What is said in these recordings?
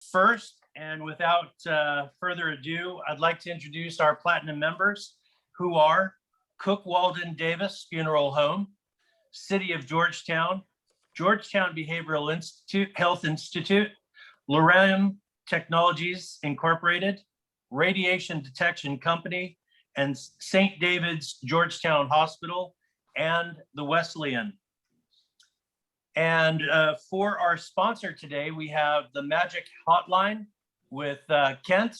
First, and without further ado, I'd like to introduce our platinum members, who are Cook Walden Davis Funeral Home, City of Georgetown, Georgetown Behavioral Health Institute, Lorem Technologies Incorporated, Radiation Detection Company, and St. David's Georgetown Hospital, and the Wesleyan. And for our sponsor today, we have the Magic Hotline with Kent.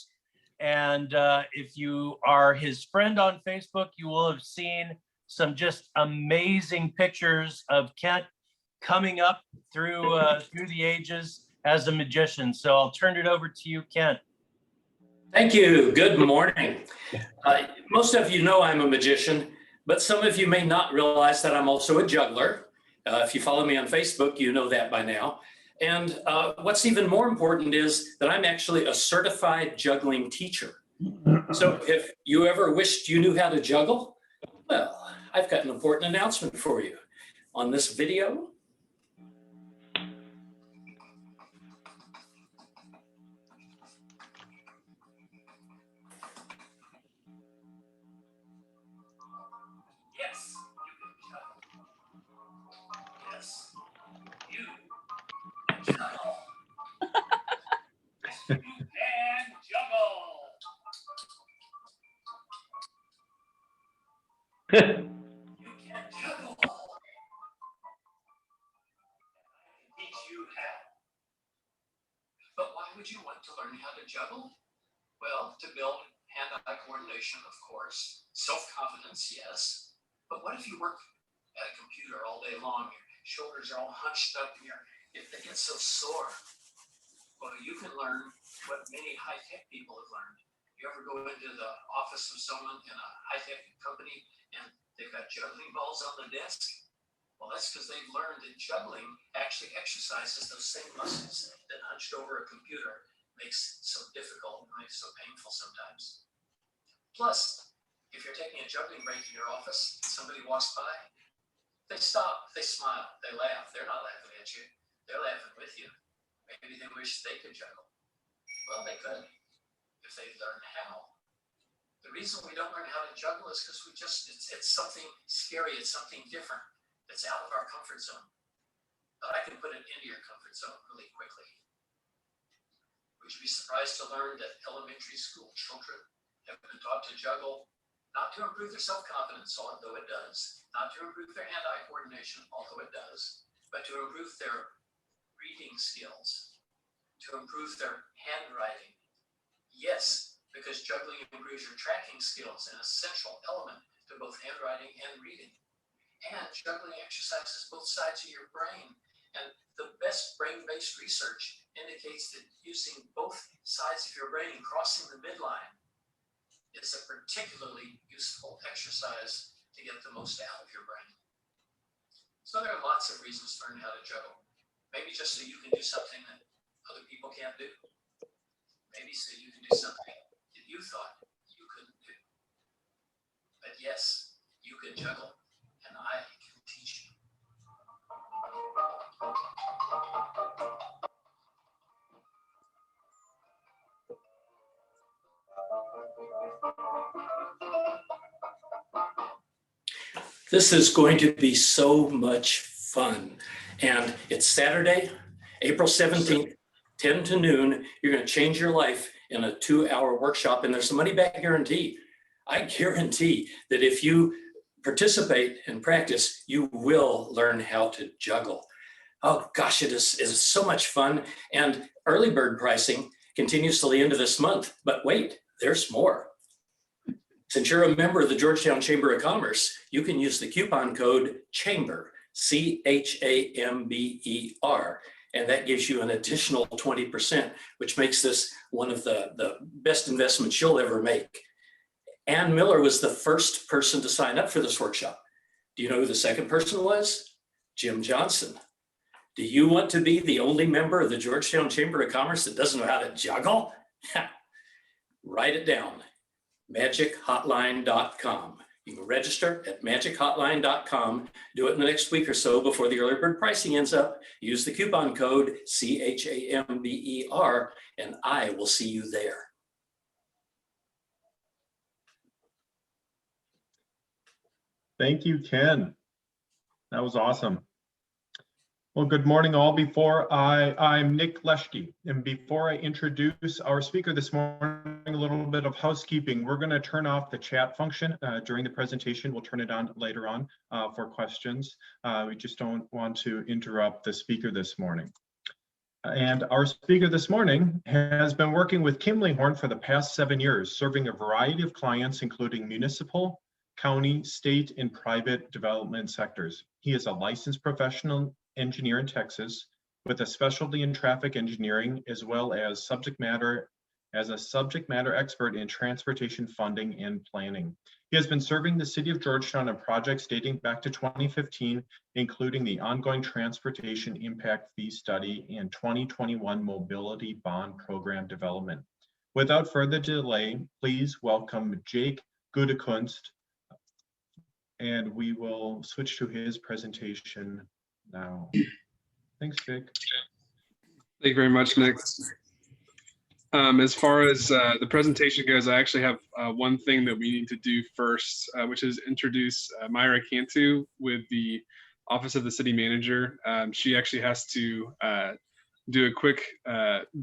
And if you are his friend on Facebook, you will have seen some just amazing pictures of Kent coming up through the ages as a magician. So I'll turn it over to you, Kent. Thank you. Good morning. Most of you know I'm a magician, but some of you may not realize that I'm also a juggler. If you follow me on Facebook, you know that by now. And what's even more important is that I'm actually a certified juggling teacher. So if you ever wished you knew how to juggle, well, I've got an important announcement for you. On this video, You can juggle. I can teach you how. But why would you want to learn how to juggle? Well, to build hand-eye coordination, of course. Self-confidence, yes. But what if you work at a computer all day long, your shoulders are all hunched up, and they get so sore? Well, you can learn what many high-tech people have learned. You ever go into the office of someone in a high-tech company and they've got juggling balls on the desk? Well, that's because they've learned that juggling actually exercises those same muscles that hunched over a computer makes so difficult and makes so painful sometimes. Plus, if you're taking a juggling break in your office, somebody walks by, they stop, they smile, they laugh. They're not laughing at you, they're laughing with you. Maybe they wish they could juggle. Well, they could if they learn how. The reason we don't learn how to juggle is because it's something scary, it's something different. It's out of our comfort zone. But I can put it into your comfort zone really quickly. Would you be surprised to learn that elementary school children have been taught to juggle, not to improve their self-confidence, although it does, not to improve their hand-eye coordination, although it does, but to improve their reading skills, to improve their handwriting. Yes, because juggling improves your tracking skills, an essential element to both handwriting and reading. And juggling exercises both sides of your brain. And the best brain-based research indicates that using both sides of your brain, crossing the midline, is a particularly useful exercise to get the most out of your brain. So there are lots of reasons to learn how to juggle. Maybe just so you can do something that other people can't do. Maybe so you can do something that you thought you couldn't do. But yes, you can juggle, and I can teach you. This is going to be so much fun. And it's Saturday, April 17th, 10 to noon. You're going to change your life in a 2-hour workshop, and there's a money-back guarantee. I guarantee that if you participate and practice, you will learn how to juggle. Oh gosh, it is so much fun. And early bird pricing continues till the end of this month. But wait, there's more. Since you're a member of the Georgetown Chamber of Commerce, you can use the coupon code CHAMBER, CHAMBER, and that gives you an additional 20%, which makes this one of the best investments you'll ever make. Ann Miller was the first person to sign up for this workshop. Do you know who the second person was? Jim Johnson. Do you want to be the only member of the Georgetown Chamber of Commerce that doesn't know how to juggle? Write it down, magichotline.com. You can register at magichotline.com. Do it in the next week or so before the early bird pricing ends up. Use the coupon code CHAMBER, and I will see you there. Thank you, Ken. That was awesome. Well, good morning all. I'm Nick Leschke, and before I introduce our speaker this morning, a little bit of housekeeping. We're going to turn off the chat function during the presentation. We'll turn it on later on for questions. We just don't want to interrupt the speaker this morning. And our speaker this morning has been working with Kimley-Horn for the past 7 years, serving a variety of clients, including municipal, county, state, and private development sectors. He is a licensed professional engineer in Texas with a specialty in traffic engineering, as well as a subject matter expert in transportation funding and planning. He has been serving the city of Georgetown on projects dating back to 2015, including the ongoing transportation impact fee study and 2021 mobility bond program development. Without further delay, please welcome Jake Gutekunst, and we will switch to his presentation now. Thanks, Jake. Thank you very much, Nick. As far as the presentation goes, I actually have one thing that we need to do first, which is introduce Myra Cantu with the Office of the City Manager. She actually has to do a quick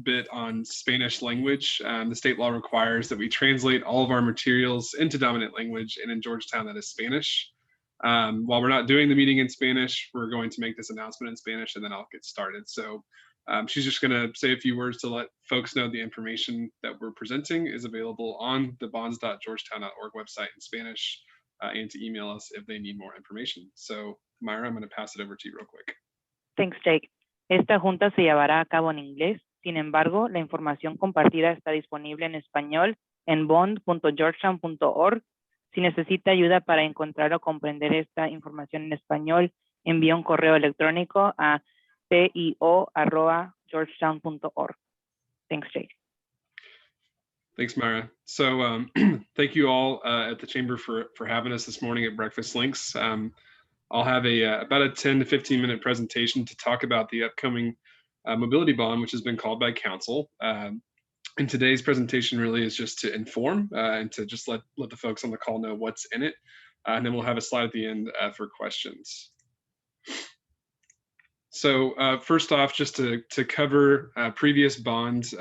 bit on Spanish language. The state law requires that we translate all of our materials into dominant language, and in Georgetown that is Spanish. While we're not doing the meeting in Spanish, we're going to make this announcement in Spanish, and then I'll get started. So she's just going to say a few words to let folks know the information that we're presenting is available on the bonds.georgetown.org website in Spanish, and to email us if they need more information. So Myra, I'm going to pass it over to you real quick. Thanks, Jake. Esta junta se llevará a cabo en inglés. Sin embargo, la información compartida está disponible en español en bond.georgetown.org. Si necesita ayuda para encontrar o comprender esta información en español, envía un correo electrónico a pio@georgetown.org. Thanks, Jake. Thanks, Myra. So thank you all at the Chamber for having us this morning at Breakfast Links. I'll have about a 10 to 15 minute presentation to talk about the upcoming mobility bond, which has been called by council. And today's presentation really is just to inform and to just let the folks on the call know what's in it. And then we'll have a slide at the end for questions. So first off, just to cover previous bond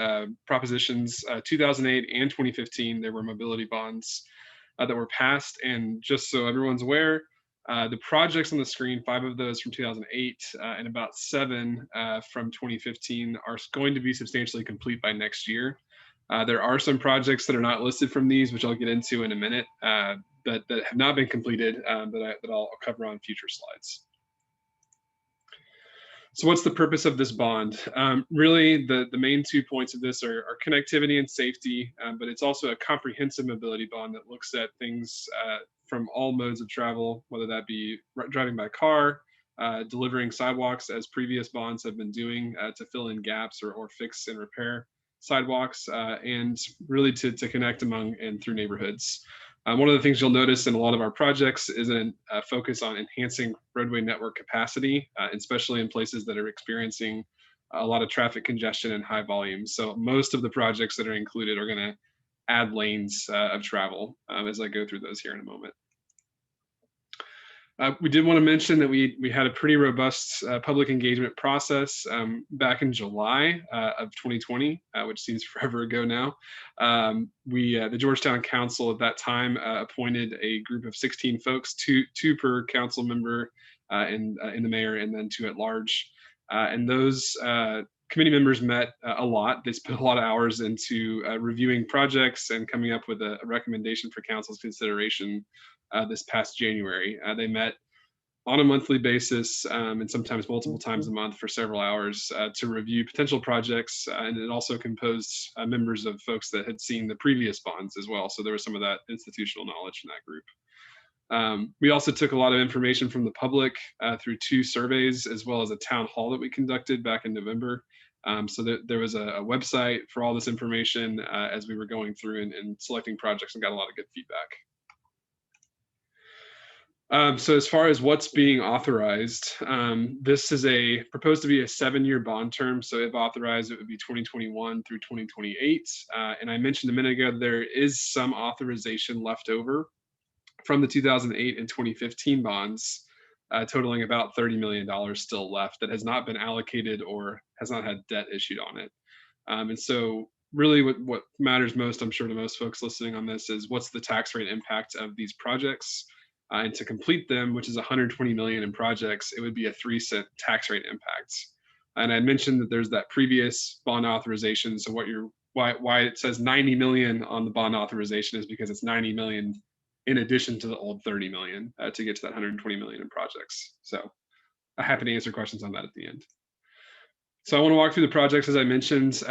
propositions, 2008 and 2015, there were mobility bonds that were passed. And just so everyone's aware, the projects on the screen, 5 of those from 2008 and about 7 from 2015 are going to be substantially complete by next year. There are some projects that are not listed from these, which I'll get into in a minute, that have not been completed that I'll cover on future slides. So what's the purpose of this bond? Really, the main 2 points of this are connectivity and safety, but it's also a comprehensive mobility bond that looks at things from all modes of travel, whether that be driving by car, delivering sidewalks as previous bonds have been doing to fill in gaps or fix and repair sidewalks, and really to connect among and through neighborhoods. One of the things you'll notice in a lot of our projects is a focus on enhancing roadway network capacity, especially in places that are experiencing a lot of traffic congestion and high volumes. So most of the projects that are included are going to add lanes of travel as I go through those here in a moment. We did want to mention that we had a pretty robust public engagement process back in July of 2020, which seems forever ago now. The Georgetown Council at that time appointed a group of 16 folks, two per council member in the mayor, and then 2 at large. And those committee members met a lot. They spent a lot of hours into reviewing projects and coming up with a recommendation for council's consideration this past January. They met on a monthly basis and sometimes multiple times a month for several hours to review potential projects. And it also composed members of folks that had seen the previous bonds as well. So there was some of that institutional knowledge in that group. We also took a lot of information from the public through 2 surveys, as well as a town hall that we conducted back in November. So there was a website for all this information as we were going through and selecting projects, and got a lot of good feedback. So as far as what's being authorized, this is proposed to be a 7-year bond term. So if authorized, it would be 2021 through 2028. And I mentioned a minute ago, there is some authorization left over from the 2008 and 2015 bonds, totaling about $30 million still left that has not been allocated or has not had debt issued on it. And so really what matters most, I'm sure to most folks listening on this, is what's the tax rate impact of these projects? And to complete them, which is 120 million in projects, it would be a 3-cent tax rate impact. And I mentioned that there's that previous bond authorization. So why it says 90 million on the bond authorization is because it's 90 million in addition to the old 30 million to get to that 120 million in projects. So I'm happy to answer questions on that at the end. So I want to walk through the projects as I mentioned.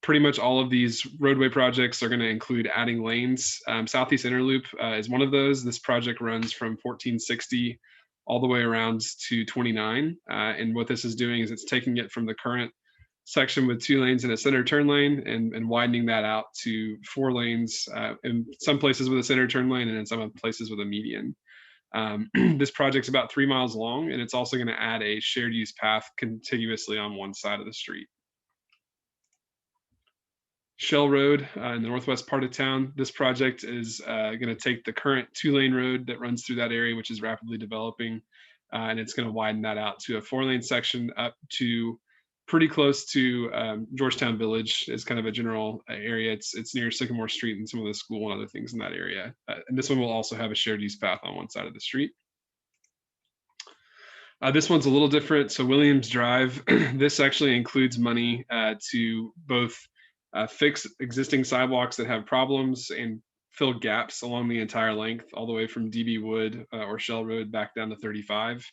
Pretty much all of these roadway projects are going to include adding lanes. Southeast Interloop is one of those. This project runs from 1460 all the way around to 29. And what this is doing is it's taking it from the current section with 2 lanes and a center turn lane and widening that out to 4 lanes in some places with a center turn lane and in some places with a median. This project's about 3 miles long, and it's also going to add a shared use path contiguously on one side of the street. Shell Road in the northwest part of town. This project is going to take the current 2-lane road that runs through that area, which is rapidly developing, and it's going to widen that out to a 4-lane section up to pretty close to Georgetown Village is kind of a general area. It's near Sycamore Street and some of the school and other things in that area. And this one will also have a shared use path on one side of the street. This one's a little different. So Williams Drive, this actually includes money to both fix existing sidewalks that have problems and fill gaps along the entire length, all the way from DB Wood or Shell Road back down to 35.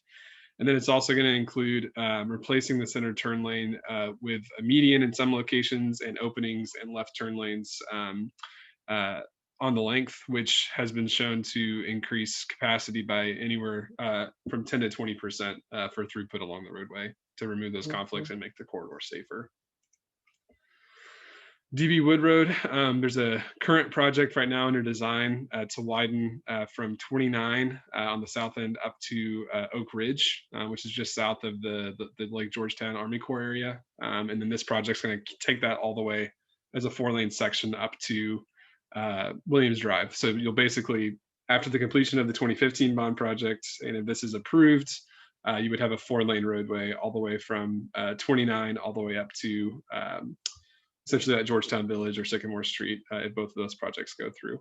And then it's also going to include replacing the center turn lane with a median in some locations and openings and left turn lanes on the length, which has been shown to increase capacity by anywhere from 10 to 20% for throughput along the roadway to remove those conflicts and make the corridor safer. DB Wood Road, there's a current project right now under design to widen from 29 on the south end up to Oak Ridge, which is just south of the Lake Georgetown Army Corps area. And then this project's going to take that all the way as a 4-lane section up to Williams Drive. So you'll basically, after the completion of the 2015 bond project, and if this is approved, you would have a 4-lane roadway all the way from 29 all the way up to essentially at Georgetown Village or Sycamore Street if both of those projects go through.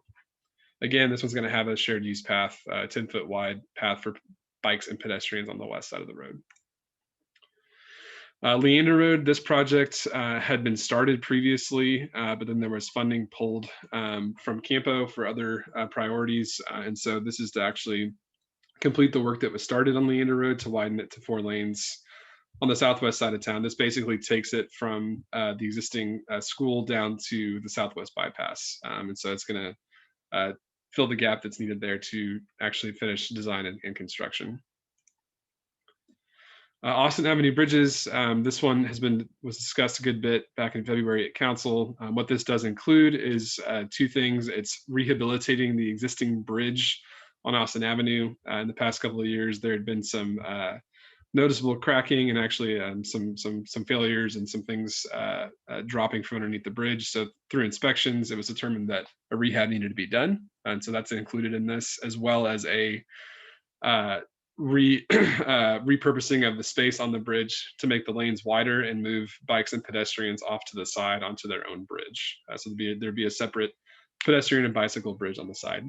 Again, this one's going to have a shared use path, 10-foot wide path for bikes and pedestrians on the west side of the road. Leander Road, this project had been started previously, but then there was funding pulled from Campo for other priorities. And so this is to actually complete the work that was started on Leander Road to widen it to 4 lanes on the southwest side of town. This basically takes it from the existing school down to the southwest bypass. And so it's going to fill the gap that's needed there to actually finish design and construction. Austin Avenue Bridges, this one was discussed a good bit back in February at council. What this does include is 2 things. It's rehabilitating the existing bridge on Austin Avenue. In the past couple of years, there had been some noticeable cracking and actually some failures and some things dropping from underneath the bridge. So through inspections, it was determined that a rehab needed to be done. And so that's included in this, as well as a repurposing of the space on the bridge to make the lanes wider and move bikes and pedestrians off to the side onto their own bridge. So there'd be a separate pedestrian and bicycle bridge on the side.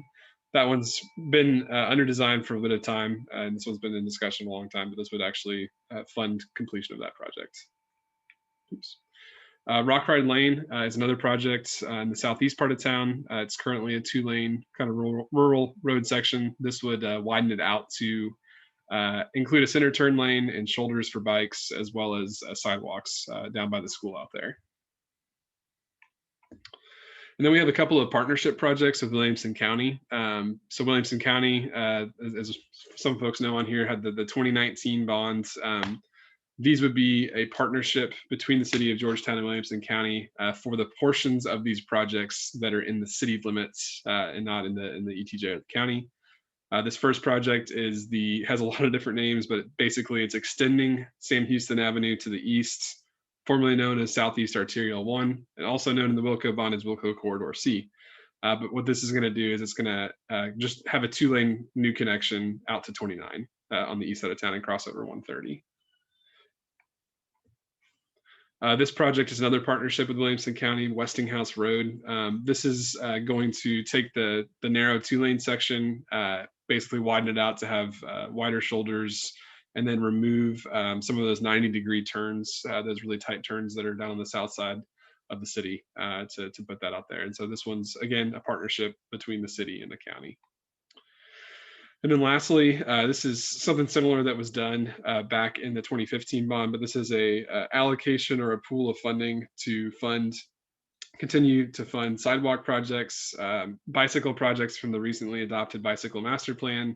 That one's been under design for a bit of time, and this one's been in discussion a long time, but this would actually fund completion of that project. Oops. Rockride Lane is another project in the southeast part of town. It's currently a 2-lane kind of rural road section. This would widen it out to include a center turn lane and shoulders for bikes, as well as sidewalks down by the school out there. And then we have a couple of partnership projects with Williamson County. So Williamson County, as some folks know on here, had the 2019 bonds. These would be a partnership between the city of Georgetown and Williamson County for the portions of these projects that are in the city limits and not in the ETJ of the county. This first project has a lot of different names, but basically it's extending Sam Houston Avenue to the east, formerly known as Southeast Arterial 1, and also known in the Wilco bond as Wilco Corridor C. But what this is going to do is it's going to just have a 2-lane new connection out to 29 on the east side of town and cross over 130. This project is another partnership with Williamson County, Westinghouse Road. This is going to take the narrow 2-lane section, basically widen it out to have wider shoulders, and then remove some of those 90-degree turns, those really tight turns that are down on the south side of the city, to put that out there. And so this one's, again, a partnership between the city and the county. And then lastly, this is something similar that was done back in the 2015 bond, but this is a allocation or a pool of funding to continue to fund sidewalk projects, bicycle projects from the recently adopted bicycle master plan,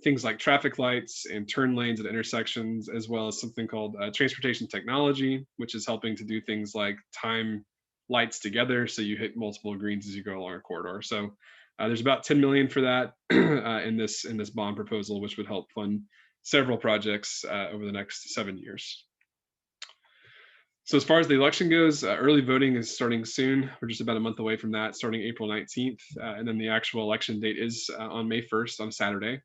things like traffic lights and turn lanes at intersections, as well as something called transportation technology, which is helping to do things like time lights together so you hit multiple greens as you go along a corridor. So there's about 10 million for that in this bond proposal, which would help fund several projects over the next 7 years. So as far as the election goes, early voting is starting soon. We're just about a month away from that, starting April 19th. And then the actual election date is on May 1st, on Saturday.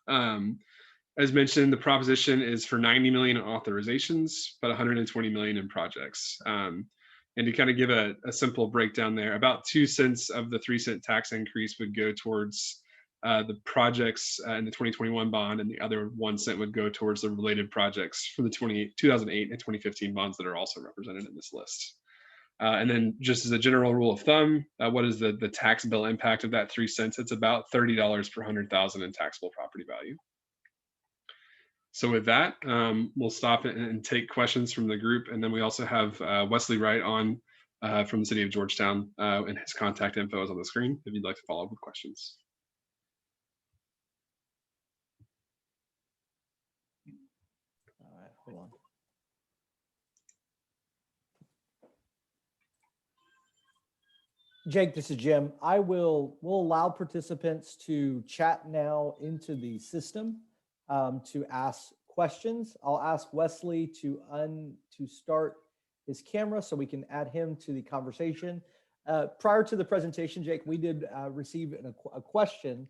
As mentioned, the proposition is for 90 million in authorizations, but 120 million in projects. And to kind of give a simple breakdown there, about 2 cents of the 3-cent tax increase would go towards the projects in the 2021 bond, and the other 1 cent would go towards the related projects for the 2008 and 2015 bonds that are also represented in this list. And then just as a general rule of thumb, what is the tax bill impact of that 3 cents? It's about $30 per 100,000 in taxable property value. So with that, we'll stop and take questions from the group. And then we also have Wesley Wright on from the city of Georgetown, and his contact info is on the screen if you'd like to follow up with questions. All right, hold on. Jake, this is Jim. we'll allow participants to chat now into the system to ask questions. I'll ask Wesley to start his camera so we can add him to the conversation. Prior to the presentation, Jake, we did receive a question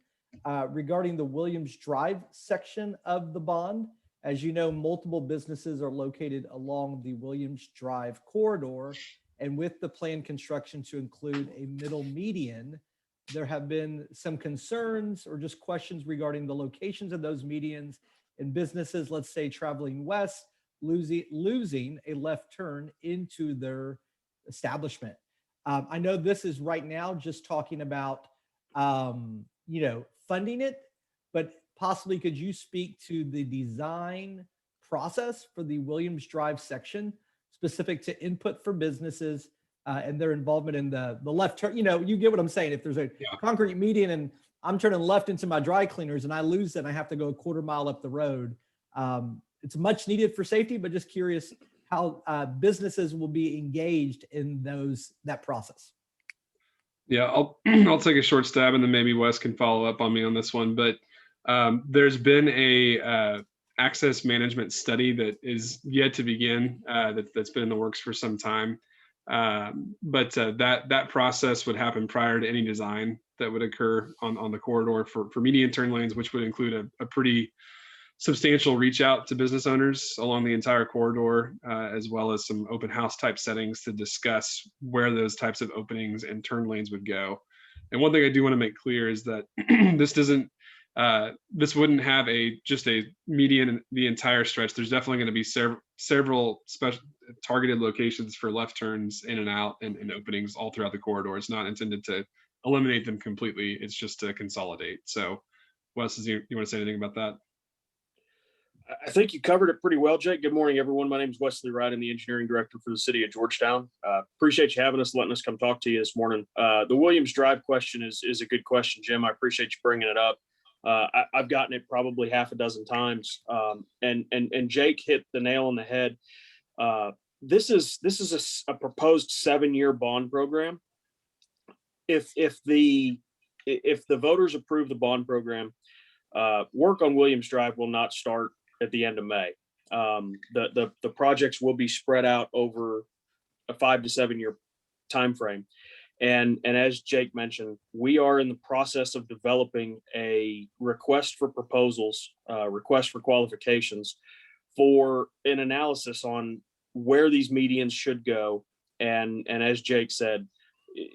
regarding the Williams Drive section of the bond. As you know, multiple businesses are located along the Williams Drive corridor, and with the planned construction to include a middle median, there have been some concerns or just questions regarding the locations of those medians and businesses, let's say traveling west, losing a left turn into their establishment. I know this is right now just talking about, funding it, but possibly could you speak to the design process for the Williams Drive section specific to input for businesses and their involvement in the left turn? You get what I'm saying. If there's a concrete median and I'm turning left into my dry cleaners and I lose it and I have to go a quarter mile up the road, it's much needed for safety, but just curious how businesses will be engaged in that process. Yeah, I'll take a short stab and then maybe Wes can follow up on me on this one. But there's been a access management study that is yet to begin, that's been in the works for some time. But that process would happen prior to any design that would occur on the corridor for median turn lanes, which would include a pretty substantial reach out to business owners along the entire corridor, as well as some open house type settings to discuss where those types of openings and turn lanes would go. And one thing I do want to make clear is that this wouldn't have just a median in the entire stretch. There's definitely going to be several special targeted locations for left turns in and out and openings all throughout the corridor. It's not intended to eliminate them completely. It's just to consolidate. So Wes, you want to say anything about that? I think you covered it pretty well, Jake. Good morning, everyone. My name is Wesley Wright. I'm the engineering director for the city of Georgetown. Appreciate you having us, letting us come talk to you this morning. The Williams Drive question is a good question, Jim. I appreciate you bringing it up. I've gotten it probably half a dozen times, and Jake hit the nail on the head. This is a proposed 7-year bond program. If the if the voters approve the bond program, work on Williams Drive will not start at the end of May. The projects will be spread out over a 5 to 7 year timeframe. And as Jake mentioned, we are in the process of developing a request for proposals, request for qualifications for an analysis on where these medians should go. And as Jake said,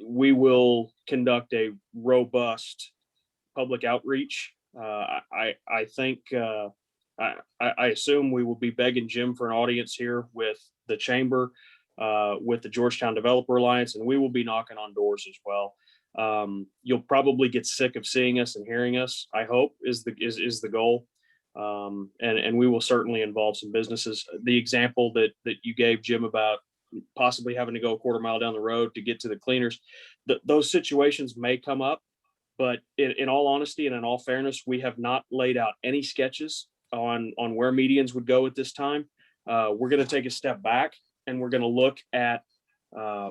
we will conduct a robust public outreach. I think, I assume we will be begging Jim for an audience here with the chamber, with the Georgetown Developer Alliance, and we will be knocking on doors as well. You'll probably get sick of seeing us and hearing us, I hope, is the goal. And we will certainly involve some businesses. The example that you gave, Jim, about possibly having to go a quarter mile down the road to get to the cleaners, those situations may come up, but in all honesty and in all fairness, we have not laid out any sketches on where medians would go at this time. We're going to take a step back and we're going to look at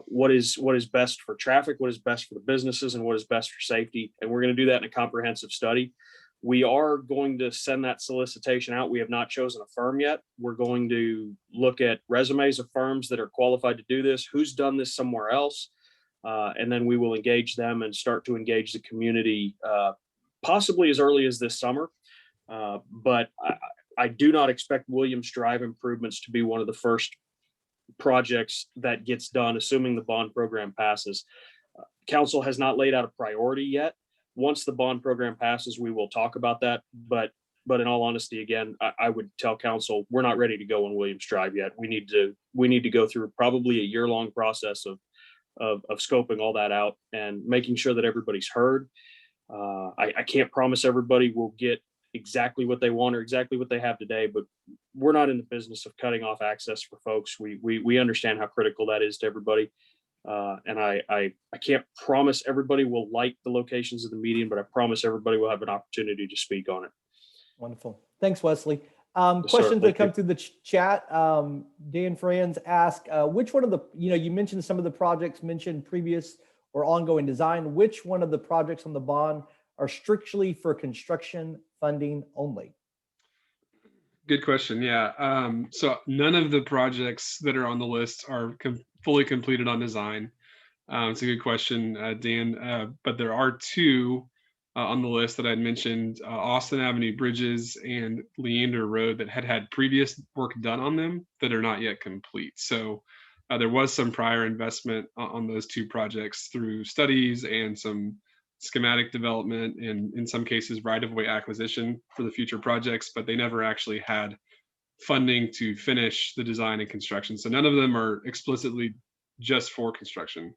what is best for traffic, what is best for the businesses, and what is best for safety. And we're going to do that in a comprehensive study. We are going to send that solicitation out. We have not chosen a firm yet. We're going to look at resumes of firms that are qualified to do this, who's done this somewhere else, and then we will engage them and start to engage the community possibly as early as this summer. But I do not expect Williams Drive improvements to be one of the first projects that gets done, assuming the bond program passes. Council has not laid out a priority yet. Once the bond program passes, we will talk about that. But in all honesty, again, I would tell council, we're not ready to go on Williams Drive yet. We need to go through probably a year-long process of scoping all that out and making sure that everybody's heard. I can't promise everybody will get exactly what they want or exactly what they have today, but we're not in the business of cutting off access for folks. We understand how critical that is to everybody. And I can't promise everybody will like the locations of the median, but I promise everybody will have an opportunity to speak on it. Wonderful. Thanks, Wesley. Yes, Questions sir. that come through the chat. Dan Franz asked, which one of the, you mentioned some of the projects mentioned previous or ongoing design, which one of the projects on the bond are strictly for construction funding only? Good question. Yeah. So none of the projects that are on the list are fully completed on design. It's a good question, Dan. But there are two on the list that I'd mentioned, Austin Avenue Bridges and Leander Road, that had previous work done on them that are not yet complete. So there was some prior investment on those two projects through studies and some schematic development, and in some cases right-of-way acquisition for the future projects, but they never actually had funding to finish the design and construction. So none of them are explicitly just for construction.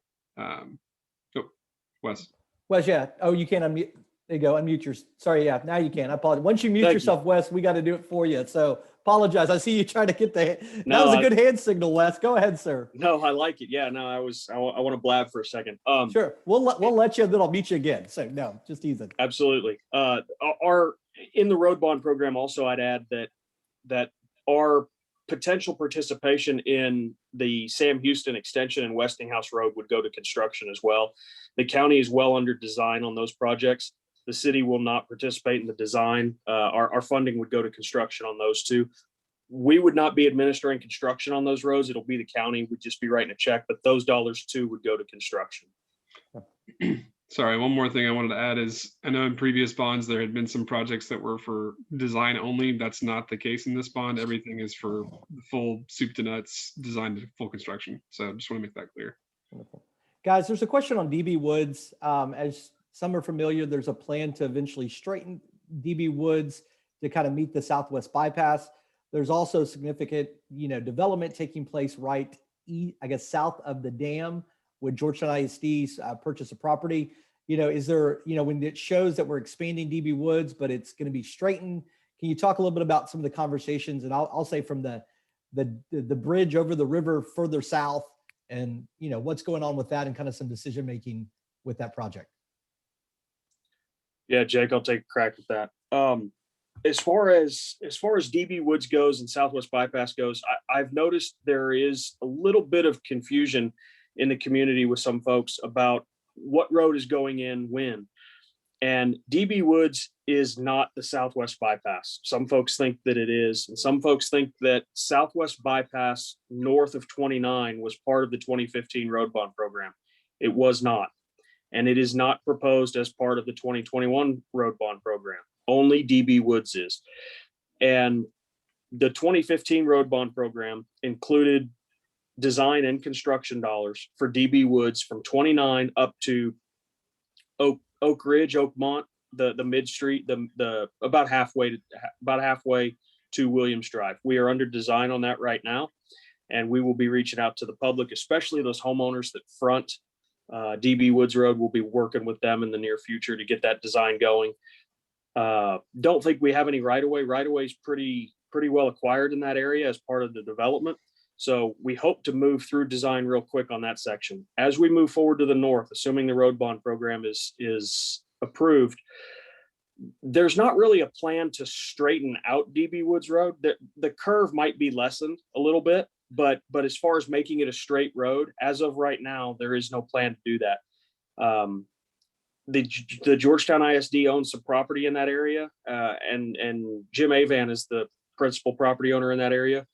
Wes. Wes, yeah. Oh, you can't unmute. There you go. Unmute your. Sorry, yeah. Now you can. I apologize. Once you mute Thank yourself, Wes, we got to do it for you. So apologize. I see you trying to get the. That No, was a good hand signal, Wes. Go ahead, sir. No, I like it. Yeah, no, I want to blab for a second. Sure. We'll let you. Then I'll meet you again. So no, just easy. Absolutely. Our in the road bond program also, I'd add that our potential participation in the Sam Houston extension and Westinghouse Road would go to construction as well. The county is well under design on those projects. The city will not participate in the design. Our funding would go to construction on those two. We would not be administering construction on those roads. It'll be the county. We'd just be writing a check, but those dollars too would go to construction. Sorry, one more thing I wanted to add is, I know in previous bonds, there had been some projects that were for design only. That's not the case in this bond. Everything is for the full soup to nuts, design to full construction. So I just want to make that clear. Wonderful. Guys, there's a question on DB Woods. As some are familiar, there's a plan to eventually straighten DB Woods to kind of meet the Southwest bypass. There's also significant, development taking place right, south of the dam, with Georgetown ISD's purchase of property. Is there, when it shows that we're expanding DB Woods, but it's going to be straightened, can you talk a little bit about some of the conversations? And I'll say from the bridge over the river further south, and what's going on with that, and kind of some decision making with that project. Yeah, Jake, I'll take a crack at that. As far as DB Woods goes and Southwest Bypass goes, I've noticed there is a little bit of confusion in the community with some folks about what road is going in when. And DB Woods is not the Southwest Bypass. Some folks think that it is, and some folks think that Southwest Bypass north of 29 was part of the 2015 road bond program. It was not. And it is not proposed as part of the 2021 road bond program. Only DB Woods is. And the 2015 road bond program included design and construction dollars for DB Woods from 29 up to Oak Ridge, Oakmont, the mid street, the about halfway to Williams Drive. We are under design on that right now, and we will be reaching out to the public, especially those homeowners that front DB Woods Road. We'll be working with them in the near future to get that design going. Don't think we have any right of way. Right of way is pretty well acquired in that area as part of the development. So we hope to move through design real quick on that section. As we move forward to the north, assuming the road bond program is approved, there's not really a plan to straighten out DB Woods Road. The curve might be lessened a little bit, but as far as making it a straight road, as of right now, there is no plan to do that. The Georgetown ISD owns some property in that area, and Jim Avan is the principal property owner in that area.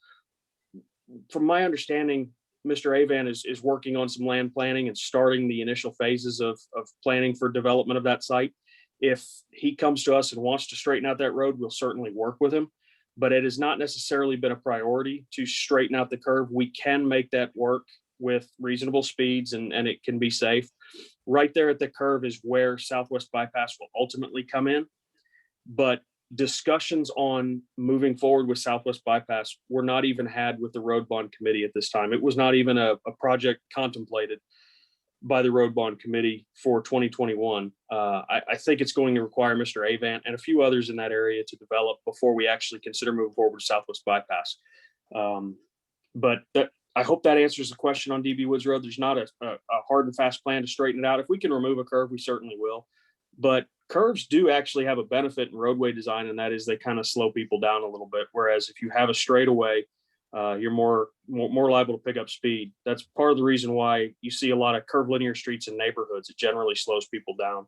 From my understanding, Mr. Avan is working on some land planning and starting the initial phases of planning for development of that site. If he comes to us and wants to straighten out that road, we'll certainly work with him, but it has not necessarily been a priority to straighten out the curve. We can make that work with reasonable speeds and it can be safe. Right there at the curve is where Southwest Bypass will ultimately come in, but discussions on moving forward with Southwest Bypass were not even had with the road bond committee at this time. It was not even a project contemplated by the road bond committee for 2021. I think it's going to require Mr. Avant and a few others in that area to develop before we actually consider moving forward with Southwest Bypass. But I hope that answers the question on DB Woods Road. There's not a hard and fast plan to straighten it out. If we can remove a curve, we certainly will. But curves do actually have a benefit in roadway design, and that is they kind of slow people down a little bit. Whereas if you have a straightaway, you're more liable to pick up speed. That's part of the reason why you see a lot of curved linear streets in neighborhoods. It generally slows people down,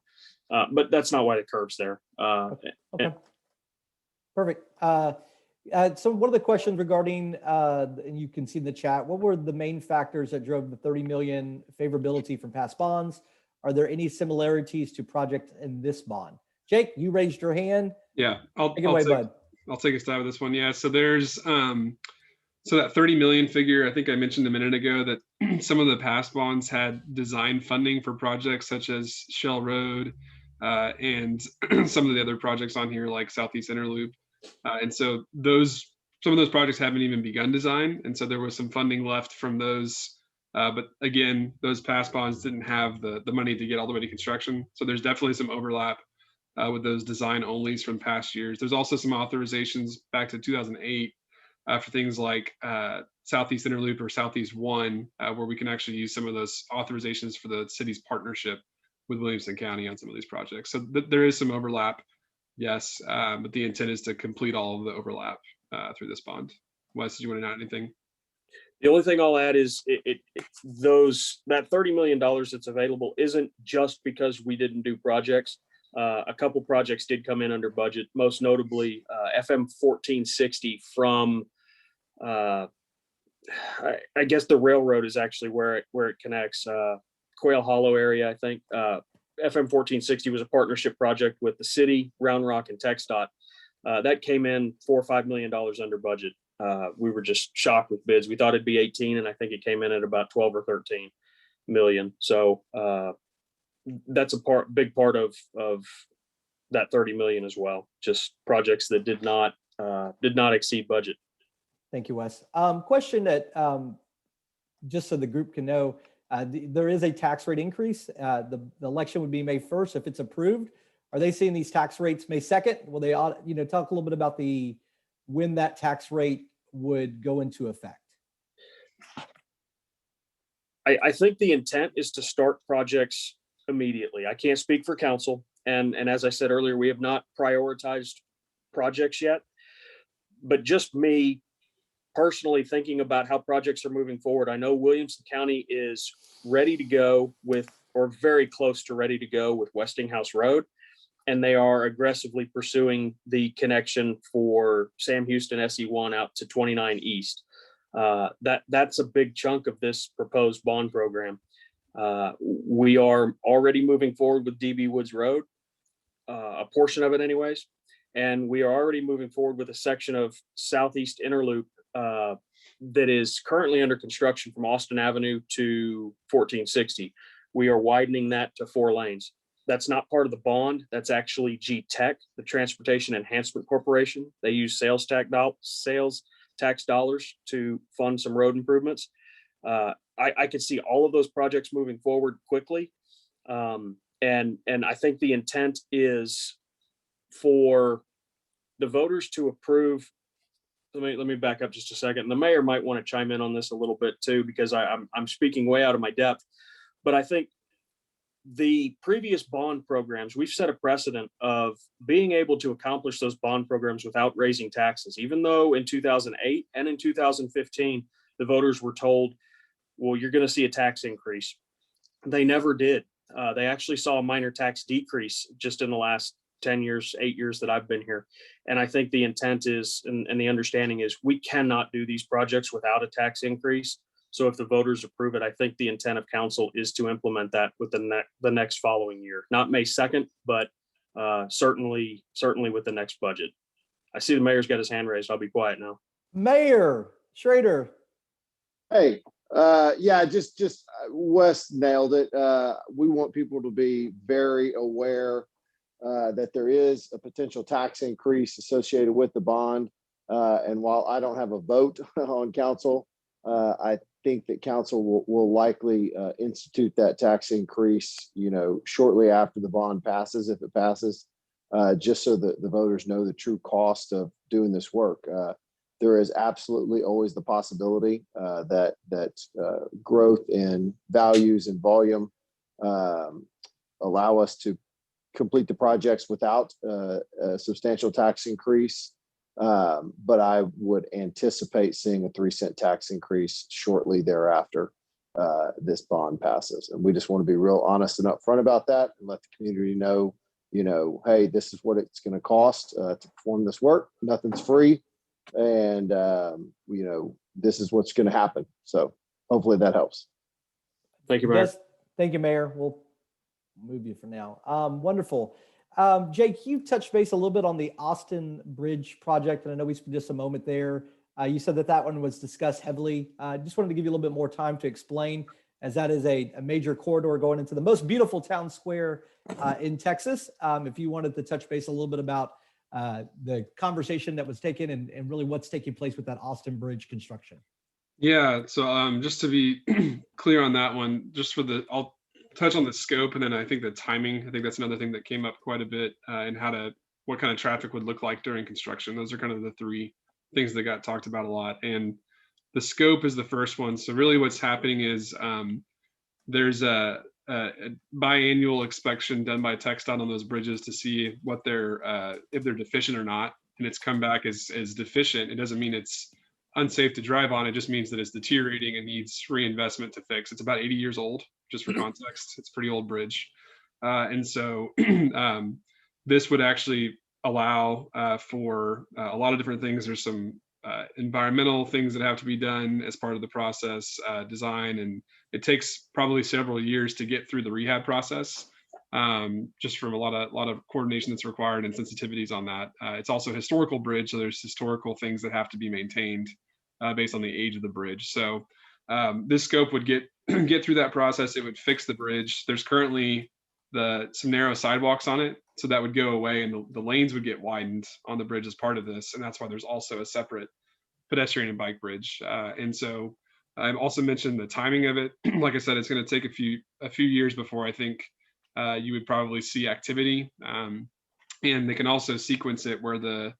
but that's not why the curve's there. Okay. Perfect. So one of the questions regarding, and you can see in the chat, what were the main factors that drove the 30 million favorability from past bonds? Are there any similarities to projects in this bond? Jake, you raised your hand. Yeah, Take it away, bud. I'll take a stab at this one. Yeah, so there's so that 30 million figure, I think I mentioned a minute ago that some of the past bonds had design funding for projects such as Shell Road and some of the other projects on here like Southeast Interloop. And so some of those projects haven't even begun design. And so there was some funding left from those. But again, those past bonds didn't have the money to get all the way to construction. So there's definitely some overlap with those design onlys from past years. There's also some authorizations back to 2008 for things like Southeast Interloop or Southeast 1, where we can actually use some of those authorizations for the city's partnership with Williamson County on some of these projects. So there is some overlap, yes, but the intent is to complete all of the overlap through this bond. Wes, did you want to add anything? The only thing I'll add is that $30 million that's available isn't just because we didn't do projects. A couple projects did come in under budget, most notably FM 1460 from, I guess the railroad is actually where it connects, Quail Hollow area, I think. FM 1460 was a partnership project with the city, Round Rock, and TxDOT. That came in $4 or $5 million under budget. We were just shocked with bids. We thought it'd be 18, and I think it came in at about 12 or 13 million. So that's big part of that 30 million as well. Just projects that did not exceed budget. Thank you, Wes. Question that just so the group can know, there is a tax rate increase. The election would be May 1st if it's approved. Are they seeing these tax rates May 2nd? Will they, talk a little bit about when that tax rate would go into effect? I think the intent is to start projects immediately. I can't speak for council. And as I said earlier, we have not prioritized projects yet, but just me personally thinking about how projects are moving forward. I know Williamson County is ready to go with, or very close to ready to go with Westinghouse Road. and they are aggressively pursuing the connection for Sam Houston SE1 out to 29 East. That's a big chunk of this proposed bond program. We are already moving forward with DB Woods Road, a portion of it anyways, and we are already moving forward with a section of Southeast Interloop that is currently under construction from Austin Avenue to 1460. We are widening that to 4 lanes. That's not part of the bond. That's actually G-Tech, the Transportation Enhancement Corporation. They use sales tax dollars to fund some road improvements. I could see all of those projects moving forward quickly. And I think the intent is for the voters to approve. Let me back up just a second. The mayor might want to chime in on this a little bit too, because I'm speaking way out of my depth. But I think the previous bond programs, we've set a precedent of being able to accomplish those bond programs without raising taxes, even though in 2008 and in 2015, the voters were told, well, you're going to see a tax increase. They never did. They actually saw a minor tax decrease just in the last 10 years, 8 years that I've been here. And I think the intent is, and the understanding is, we cannot do these projects without a tax increase. So if the voters approve it, I think the intent of council is to implement that with the next following year, not May 2nd, but certainly with the next budget. I see the mayor's got his hand raised. I'll be quiet now. Mayor Schrader. Hey, yeah, just Wes nailed it. We want people to be very aware that there is a potential tax increase associated with the bond. And while I don't have a vote on council, I think that council will likely institute that tax increase, shortly after the bond passes, if it passes, just so that the voters know the true cost of doing this work. There is absolutely always the possibility that growth in values and volume allow us to complete the projects without a substantial tax increase. But I would anticipate seeing a 3-cent tax increase shortly thereafter this bond passes. And we just want to be real honest and upfront about that and let the community know, hey, this is what it's going to cost to perform this work. Nothing's free. And, this is what's going to happen. So hopefully that helps. Thank you, Mayor. Yes, thank you, Mayor. We'll move you for now. Wonderful. Jake, you touched base a little bit on the Austin Bridge project, and I know we spent just a moment there. You said that one was discussed heavily. I just wanted to give you a little bit more time to explain, as that is a major corridor going into the most beautiful town square in Texas. If you wanted to touch base a little bit about the conversation that was taken and really what's taking place with that Austin Bridge construction. Yeah, so just to be clear on that one, I'll touch on the scope, and then I think the timing. I think that's another thing that came up quite a bit, and what kind of traffic would look like during construction. Those are kind of the 3 things that got talked about a lot. And the scope is the first one. So really what's happening is there's a biannual inspection done by TxDOT on those bridges to see what if they're deficient or not. And it's come back as deficient. It doesn't mean it's unsafe to drive on. It just means that it's deteriorating and needs reinvestment to fix. It's about 80 years old, just for context. It's a pretty old bridge. And so this would actually allow for a lot of different things. There's some environmental things that have to be done as part of the process, design, and it takes probably several years to get through the rehab process, just from a lot of coordination that's required and sensitivities on that. It's also a historical bridge, so there's historical things that have to be maintained based on the age of the bridge. So this scope would get through that process. It would fix the bridge. There's currently some narrow sidewalks on it, so that would go away, and the lanes would get widened on the bridge as part of this, and that's why there's also a separate pedestrian and bike bridge. And so I also mentioned the timing of it. Like I said, it's going to take a few years before I think you would probably see activity, and they can also sequence it where the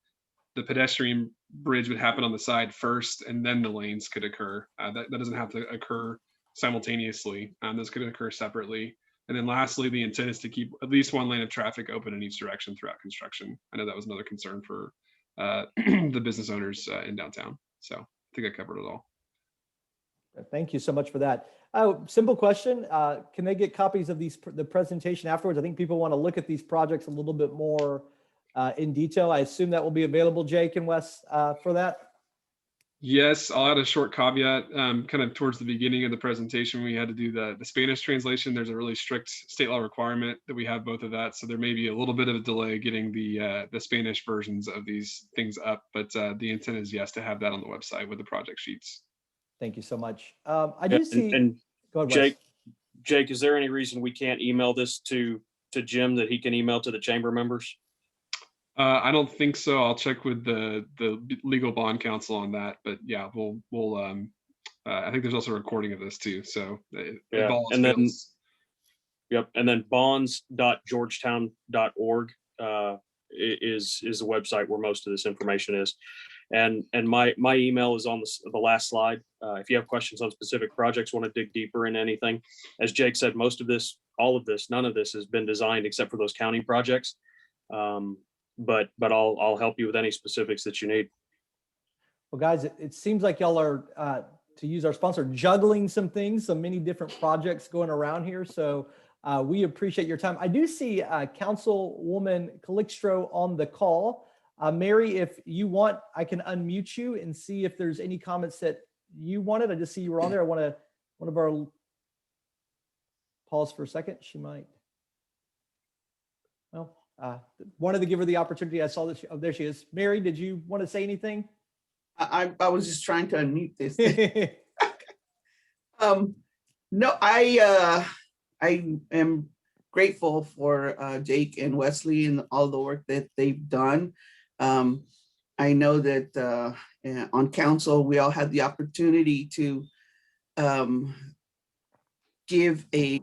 pedestrian bridge would happen on the side first, and then the lanes could occur. That doesn't have to occur simultaneously. Those could occur separately. And then lastly, the intent is to keep at least 1 lane of traffic open in each direction throughout construction. I know that was another concern for the business owners in downtown. So I think I covered it all. Thank you so much for that. Oh, simple question. Can they get copies of the presentation afterwards? I think people want to look at these projects a little bit more in detail. I assume that will be available, Jake and Wes, for that. Yes, I'll add a short caveat. Kind of towards the beginning of the presentation, we had to do the Spanish translation. There's a really strict state law requirement that we have both of that. So there may be a little bit of a delay getting the Spanish versions of these things up. But the intent is, yes, to have that on the website with the project sheets. Thank you so much. I do see. And Go ahead, Wes. Jake, is there any reason we can't email this to Jim that he can email to the chamber members? I don't think so. I'll check with the legal bond counsel on that. But yeah, we'll I think there's also a recording of this too. So Yeah, and then yep, and then bonds.georgetown.org is the website where most of this information is. And my email is on the last slide. If you have questions on specific projects, want to dig deeper in anything, as Jake said, most of this, all of this, none of this has been designed except for those county projects. But I'll help you with any specifics that you need. Well, guys, it seems like y'all are, to use our sponsor, juggling some things, so many different projects going around here. So we appreciate your time. I do see Councilwoman Calixto on the call. Mary, if you want, I can unmute you and see if there's any comments that you wanted. I just see you were on there. I want to, one of our, pause for a second. She might. Well, wanted to give her the opportunity. I saw that. Oh, there she is. Mary, did you want to say anything? I was just trying to unmute this. No, I am grateful for Jake and Wesley and all the work that they've done. I know that on council, we all had the opportunity to give a,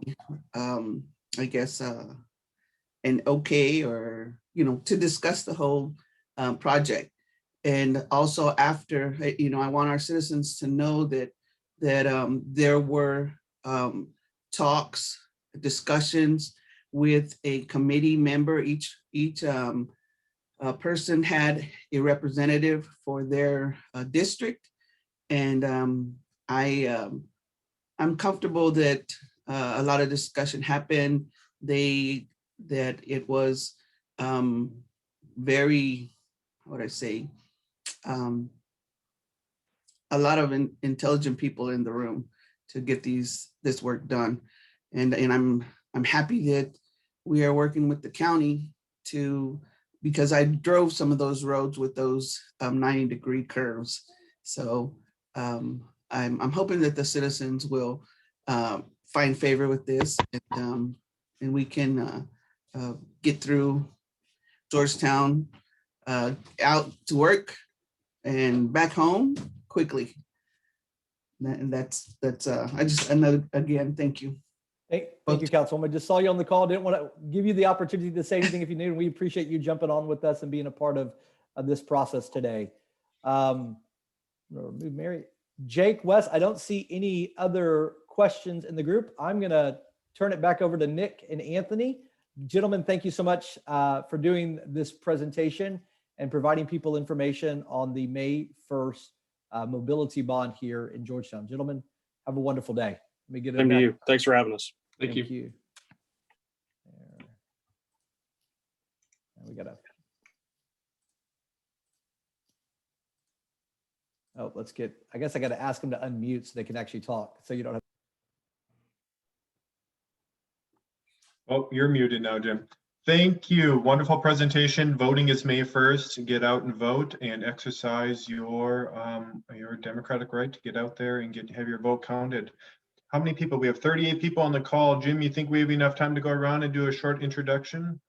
I guess, an okay, or, to discuss the whole project. And also after, I want our citizens to know that there were talks, discussions with a committee member. Each person had a representative for their district. And I'm comfortable that a lot of discussion happened. That it was very, what I say, a lot of intelligent people in the room to get this work done. And I'm happy that we are working with the county because I drove some of those roads with those 90-degree curves. So I'm hoping that the citizens will find favor with this, and we can get through Georgetown out to work and back home quickly. And that's again, thank you. Thank you, Councilwoman. I just saw you on the call. Didn't want to give you the opportunity to say anything if you need. We appreciate you jumping on with us and being a part of this process today. Remove Mary, Jake, Wes. I don't see any other questions in the group. I'm gonna turn it back over to Nick and Anthony. Gentlemen, thank you so much for doing this presentation and providing people information on the May 1st mobility bond here in Georgetown. Gentlemen, have a wonderful day. Let me get it. Same to you. Thanks for having us. Thank you. There. And we gotta. Oh, let's get. I guess I got to ask them to unmute so they can actually talk. So you don't have. Oh, you're muted now, Jim. Thank you. Wonderful presentation. Voting is May 1st. Get out and vote and exercise your democratic right to get out there and have your vote counted. How many people? We have 38 people on the call. Jim, you think we have enough time to go around and do a short introduction?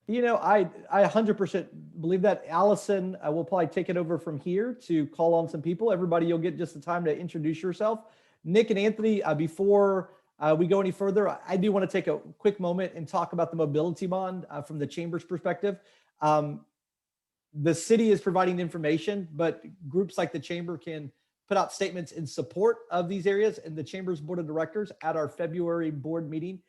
I 100% believe that. Allison will probably take it over from here to call on some people. Everybody, you'll get just the time to introduce yourself. Nick and Anthony, before we go any further, I do want to take a quick moment and talk about the mobility bond from the chamber's perspective. The city is providing information, but groups like the chamber can put out statements in support of these areas. And the chamber's board of directors at our February board meeting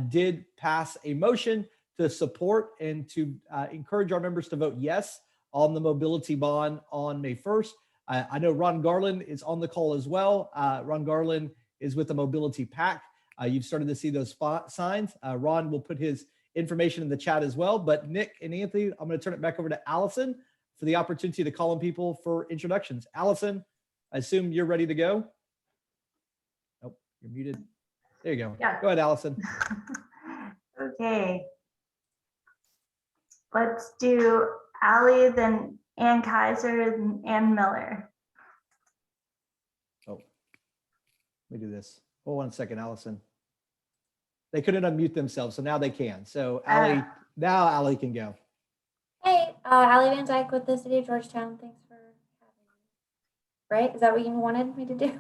did pass a motion to support and to encourage our members to vote yes on the mobility bond on May 1st. I know Ron Garland is on the call as well. Ron Garland is with the mobility pack. You've started to see those signs. Ron will put his information in the chat as well. But Nick and Anthony, I'm going to turn it back over to Allison for the opportunity to call on people for introductions. Allison, I assume you're ready to go. Oh, you're muted. There you go. Yeah. Go ahead, Allison. Okay. Let's do Ali, then Ann Kaiser, and Ann Miller. Oh, let me do this. Hold on a second, Allison. They couldn't unmute themselves, so now they can. So Ali, now Ali can go. Hey, Ali Van Dyke with the City of Georgetown. Thanks for having me. Right? Is that what you wanted me to do?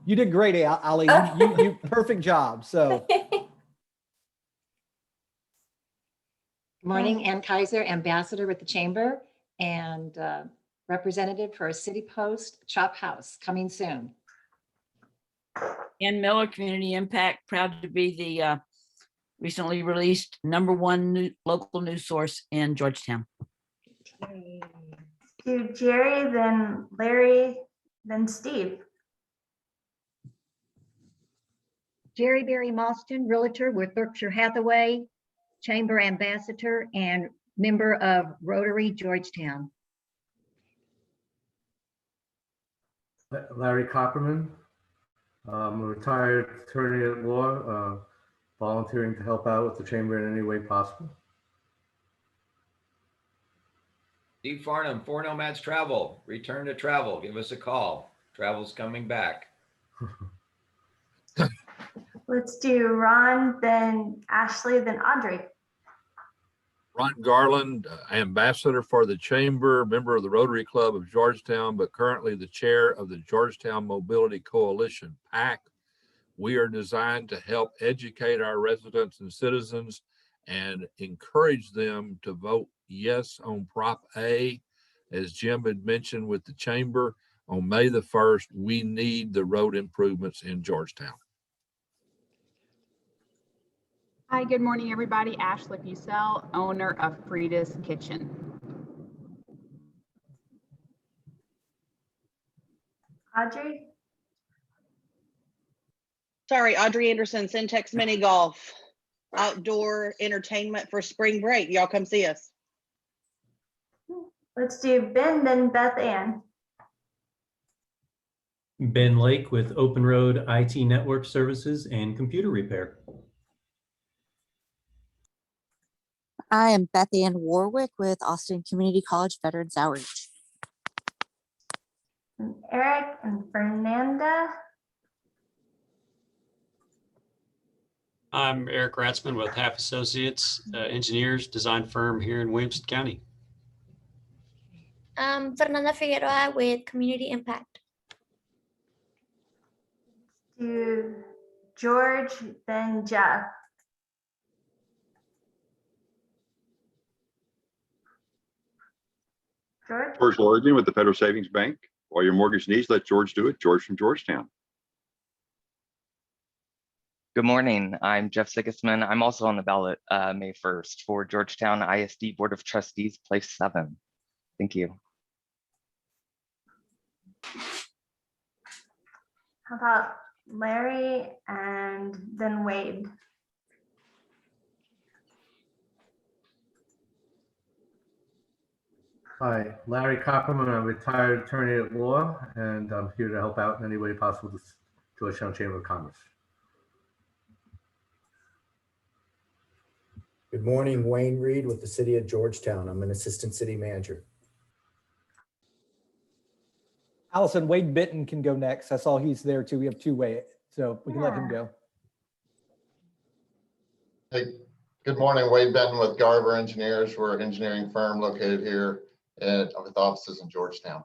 You did great, Ali. You perfect job. So Morning, Ann Kaiser, ambassador with the Chamber and representative for a City Post Chop House coming soon. Ann Miller, Community Impact, proud to be the recently released #1 local news source in Georgetown. Do Jerry, then Larry, then Steve. Jerry Berry Mauston, Realtor with Berkshire Hathaway, Chamber Ambassador and member of Rotary Georgetown. Larry Copperman, I'm a retired attorney at law, volunteering to help out with the Chamber in any way possible. Steve Farnham, For Nomads Travel, return to travel, give us a call. Travel's coming back. Let's do Ron, then Ashley, then Audrey. Ron Garland, ambassador for the Chamber, member of the Rotary Club of Georgetown, but currently the chair of the Georgetown Mobility Coalition, PAC. We are designed to help educate our residents and citizens and encourage them to vote yes on Prop A. As Jim had mentioned with the Chamber, on May the 1st, we need the road improvements in Georgetown. Hi, good morning, everybody. Ashley Bucell, owner of Frida's Kitchen. Audrey? Sorry, Audrey Anderson, Syntex Mini Golf, outdoor entertainment for spring break. Y'all come see us. Let's do Ben, then Beth Ann. Ben Lake with Open Road IT Network Services and Computer Repair. I am Beth Ann Warwick with Austin Community College Veterans Outreach. And Eric and Fernanda. I'm Eric Ratzman with Half Associates, engineers, design firm here in Williamson County. Fernanda Figueroa with Community Impact. Do George, then Jeff. George? George Lorgan with the Federal Savings Bank. All your mortgage needs, let George do it. George from Georgetown. Good morning. I'm Jeff Sigismund. I'm also on the ballot May 1st for Georgetown ISD Board of Trustees, place 7. Thank you. How about Larry and then Wade? Hi, Larry Copperman, I'm a retired attorney at law, and I'm here to help out in any way possible with the Georgetown Chamber of Commerce. Good morning, Wayne Reed with the City of Georgetown. I'm an assistant city manager. Allison, Wade Benton can go next. I saw he's there too. We have 2 Wade, so we can let him go. Hey, good morning, Wade Benton with Garver Engineers. We're an engineering firm located here with offices in Georgetown.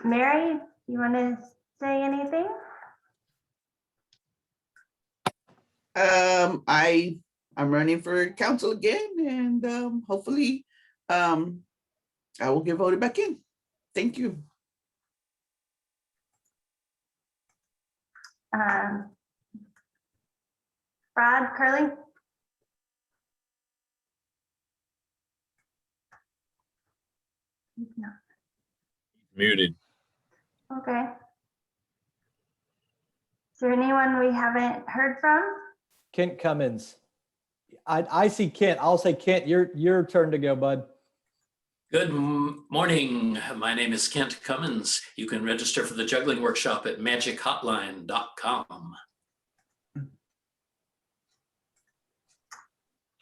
Mary, you want to say anything? I'm running for council again, and hopefully I will get voted back in. Thank you. Brad Curley? No. Muted. Okay. Is there anyone we haven't heard from? Kent Cummins. I see Kent. I'll say Kent, your turn to go, bud. Good morning. My name is Kent Cummins. You can register for the juggling workshop at magichotline.com.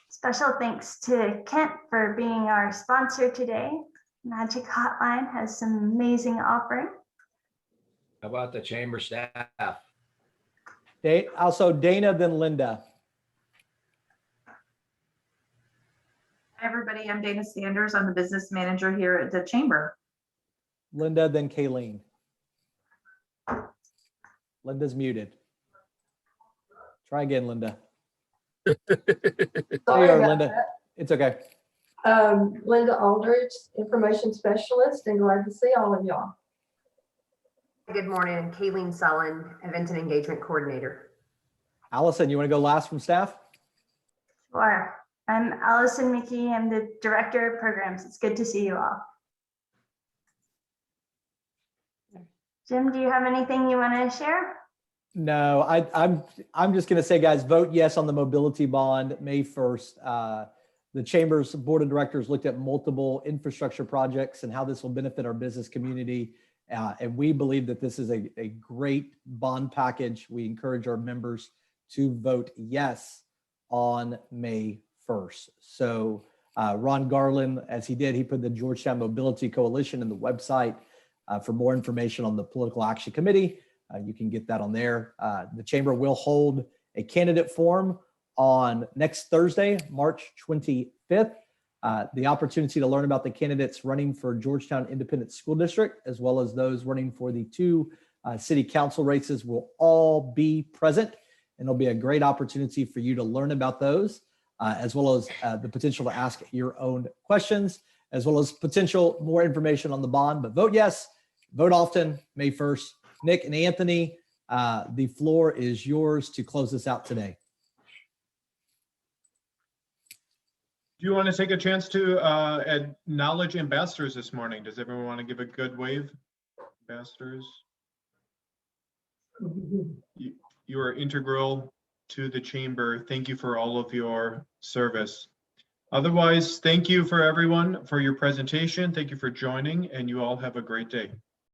Special thanks to Kent for being our sponsor today. Magic Hotline has some amazing offering. How about the chamber staff? Also Dana, then Linda. Hi, everybody. I'm Dana Sanders. I'm the business manager here at the chamber. Linda, then Kayleen. Linda's muted. Try again, Linda. There you are, Linda. It's okay. Linda Aldridge, information specialist, and glad to see all of y'all. Good morning, I'm Kayleen Sullen, event and engagement coordinator. Allison, you want to go last from staff? Sure. I'm Allison Mickey. I'm the director of programs. It's good to see you all. Jim, do you have anything you want to share? No, I'm just going to say, guys, vote yes on the mobility bond May 1st. The Chamber's Board of Directors looked at multiple infrastructure projects and how this will benefit our business community. And we believe that this is a great bond package. We encourage our members to vote yes on May 1st. So Ron Garland, as he did, he put the Georgetown Mobility Coalition in the website for more information on the Political Action Committee. You can get that on there. The Chamber will hold a candidate forum on next Thursday, March 25th. The opportunity to learn about the candidates running for Georgetown Independent School District, as well as those running for the 2 city council races, will all be present. And it'll be a great opportunity for you to learn about those, as well as the potential to ask your own questions, as well as potential more information on the bond. But vote yes, vote often, May 1st. Nick and Anthony, the floor is yours to close this out today. Do you want to take a chance to acknowledge ambassadors this morning? Does everyone want to give a good wave? Ambassadors? You are integral to the chamber. Thank you for all of your service. Otherwise, thank you for everyone for your presentation. Thank you for joining, and you all have a great day.